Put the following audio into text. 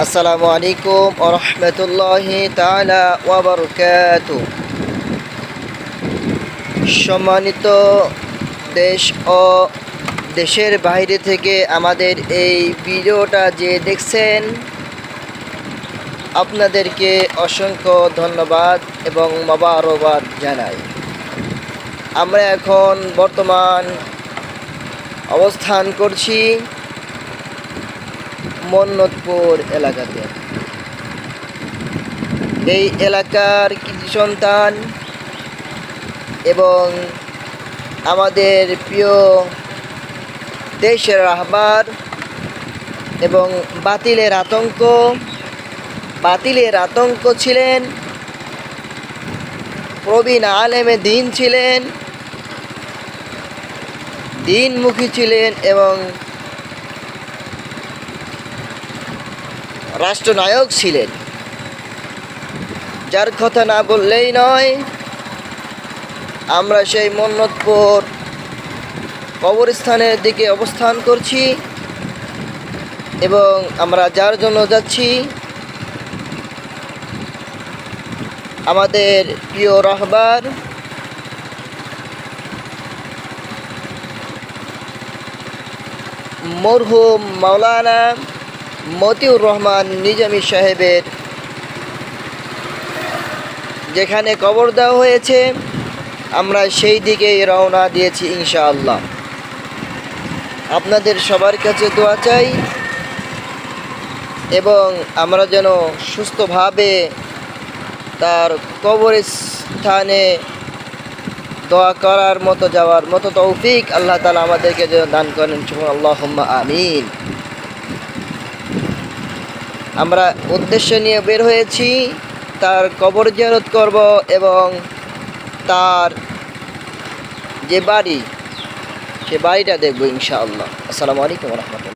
আসসালামু আলাইকুম ওয়া রাহমাতুল্লাহি তাআলা ওয়া বারাকাতুহু। সম্মানিত দেশ ও দেশের বাইরে থেকে আমাদের এই ভিডিওটা যে দেখছেন, আপনাদেরকে অসংখ্য ধন্যবাদ এবং মোবারকবাদ জানাই। আমরা এখন বর্তমান অবস্থান করছি মন্নতপুর এলাকাতে। এই এলাকার কৃতি সন্তান এবং আমাদের প্রিয় দেশের রাহবার এবং বাতিলের আতঙ্ক ছিলেন, প্রবীণ আলেমে দ্বীন ছিলেন, দ্বীনমুখী ছিলেন এবং রাষ্ট্রনায়ক ছিলেন, যার কথা না বললেই নয়। আমরা সেই মন্নতপুর কবরস্থানের দিকে অবস্থান করছি এবং আমরা যার জন্য যাচ্ছি, আমাদের প্রিয় রাহবার মরহুম মাওলানা মতিউর রহমান নিজামী সাহেবের যেখানে কবর দেওয়া হয়েছে, আমরা সেই দিকেই রওনা দিয়েছি ইনশাআল্লাহ। আপনাদের সবার কাছে দোয়া চাই এবং আমরা যেন সুস্থভাবে তার কবরস্থানে দোয়া করার মতো যাওয়ার মতো তৌফিক আল্লাহ তাআলা আমাদেরকে যেন দান করেন। আল্লাহুম্মা আমিন। আমরা উদ্দেশ্য নিয়ে বের হয়েছি তার কবর জিয়ারত করব এবং তার যে বাড়ি, সে বাড়িটা দেখব ইনশাআল্লাহ। আসসালামু আলাইকুম ওয়া রাহমাতুল্লাহ।